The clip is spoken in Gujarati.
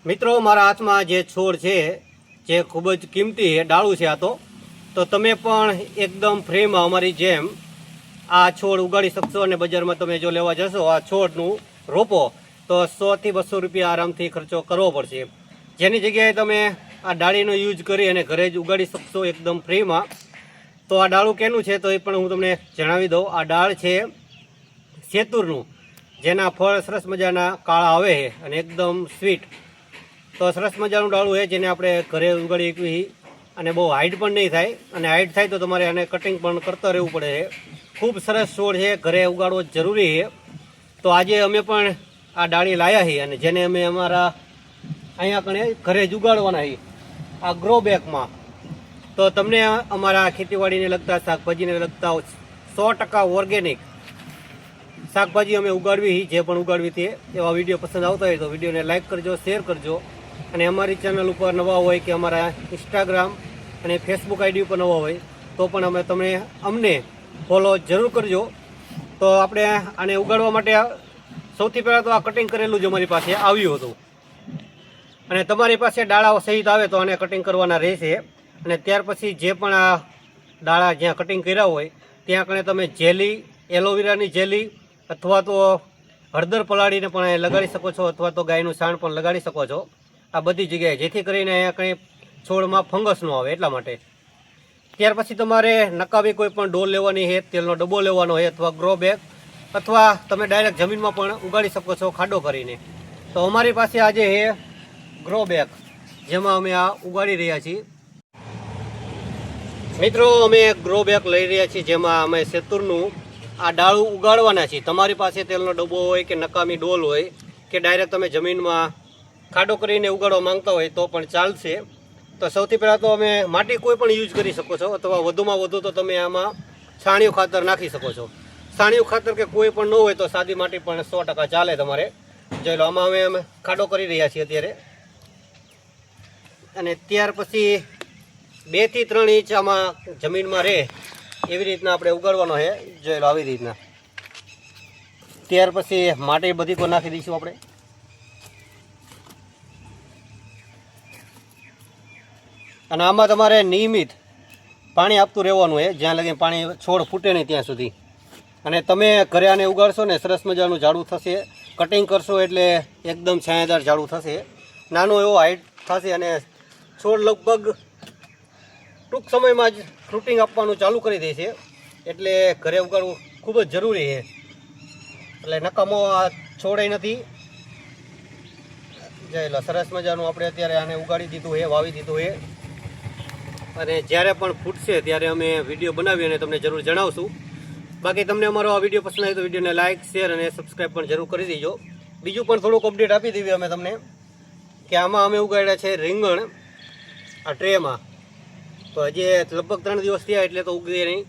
મિત્રો મારા હાથમાં જે છોડ છે જે ખૂબ જ કિંમતી છે, ડાળું છે આ તો તમે પણ એકદમ ફ્રીમાં અમારી જેમ આ છોડ ઉગાડી શકશો અને બજારમાં તમે જો લેવા જશો આ છોડનું રોપો તો 100 થી 200 રૂપિયા આરામથી ખર્ચો કરવો પડશે, જેની જગ્યાએ તમે આ ડાળીનો યુઝ કરી અને ઘરે જ ઉગાડી શકશો એકદમ ફ્રીમાં। તો આ ડાળું કેનું છે તો એ પણ હું તમને જણાવી દઉં। આ ડાળ છે સેતુરનું, જેના ફળ સરસ મજાના કાળા આવે છે અને એકદમ સ્વીટ। તો સરસ મજાનું ડાળું છે જેને આપણે ઘરે ઉગાડી શકીએ અને બહુ હાઈટ પણ નહીં થાય, અને હાઈટ થાય તો તમારે આને કટિંગ પણ કરતા રહેવું પડે છે। ખૂબ સરસ છોડ છે, ઘરે ઉગાડવો જરૂરી છે। તો આજે અમે પણ આ ડાળી લાવ્યા છીએ અને જેને અમે અમારા અહીંયા કણે ઘરે જ ઉગાડવાના છીએ આ ગ્રો બેગમાં। તો તમને અમારા ખેતીવાડીને લગતા શાકભાજીને લગતા 100% ઓર્ગેનિક શાકભાજી અમે ઉગાડવી, જે પણ ઉગાડવી તે એવા વિડીયો પસંદ આવતા હોય તો વિડીયોને લાઇક કરજો, શેર કરજો, અને અમારી ચેનલ ઉપર નવા હોય કે અમારા ઇન્સ્ટાગ્રામ અને ફેસબુક આઈડી ઉપર નવા હોય તો પણ અમને ફોલો જરૂર કરજો। તો આપણે આને ઉગાડવા માટે સૌથી પહેલાં તો આ કટિંગ કરેલું જ અમારી પાસે આવ્યું હતું, અને તમારી પાસે ડાળાઓ સહિત આવે તો આને કટિંગ કરવાના રહેશે। અને ત્યાર પછી જે પણ આ ડાળા જ્યાં કટિંગ કર્યા હોય ત્યાં કણે તમે જેલી, એલોવેરાની જેલી અથવા તો હળદર પલાળીને પણ લગાડી શકો છો, અથવા તો ગાયનું છાણ પણ લગાડી શકો છો આ બધી જગ્યાએ, જેથી કરીને અહીંયા કંઈ છોડમાં ફંગસ ન આવે એટલા માટે। ત્યાર પછી તમારે નકામી કોઈ પણ ડોલ લેવાની છે, તેલનો ડબ્બો લેવાનો છે, અથવા ગ્રો બેગ, અથવા તમે ડાયરેક્ટ જમીનમાં પણ ઉગાડી શકો છો ખાડો કરીને। તો અમારી પાસે આજે છે ગ્રો બેગ, જેમાં અમે આ ઉગાડી રહ્યા છીએ। મિત્રો અમે ગ્રો બેગ લઈ રહ્યા છીએ જેમાં અમે સેતુરનું આ ડાળું ઉગાડવાના છીએ। તમારી પાસે તેલનો ડબ્બો હોય કે નકામી ડોલ હોય કે ડાયરેક્ટ તમે જમીનમાં ખાડો કરીને ઉગાડવા માંગતા હોય તો પણ ચાલશે। તો સૌથી પહેલાં તો અમે માટી કોઈ પણ યુઝ કરી શકો છો, અથવા વધુમાં વધુ તો તમે આમાં છાણિયું ખાતર નાખી શકો છો। છાણિયું ખાતર કે કોઈ પણ ન હોય તો સાદી માટી પણ 100% ચાલે તમારે। જોઈ લો આમાં અમે ખાડો કરી રહ્યા છીએ અત્યારે, અને ત્યાર પછી 2 થી 3 ઇંચ આમાં જમીનમાં રહે એવી રીતના આપણે ઉગાડવાનો છે। જોઈ લો આવી રીતના। ત્યાર પછી માટી બધી પણ નાખી દઈશું આપણે, અને આમાં તમારે નિયમિત પાણી આપતું રહેવાનું છે જ્યાં લગી પાણી છોડ ફૂટે નહીં ત્યાં સુધી। અને તમે ઘરે આને ઉગાડશો ને સરસ મજાનું ઝાડું થશે, કટિંગ કરશો એટલે એકદમ છાયાદાર ઝાડું થશે, નાનો એવો હાઈટ થશે, અને છોડ લગભગ ટૂંક સમયમાં જ ફ્રૂટિંગ આપવાનું ચાલુ કરી દેશે। એટલે ઘરે ઉગાડવું ખૂબ જ જરૂરી છે, એટલે નકામો આ છોડે નથી। જોઈ લો સરસ મજાનું આપણે અત્યારે આને ઉગાડી દીધું છે, વાવી દીધું છે, અને જ્યારે પણ ફૂટશે ત્યારે અમે વિડીયો બનાવી અને તમને જરૂર જણાવશું। બાકી તમને અમારો આ વિડીયો પસંદ આવે તો વિડીયોને લાઇક, શેર અને સબસ્ક્રાઈબ પણ જરૂર કરી દેજો। બીજું પણ થોડુંક અપડેટ આપી દેવી અમે તમને કે આમાં અમે ઉગાડ્યા છે રીંગણ આ ટ્રેમાં, તો હજી લગભગ 3 દિવસ થયા એટલે તો ઉગી નહીં,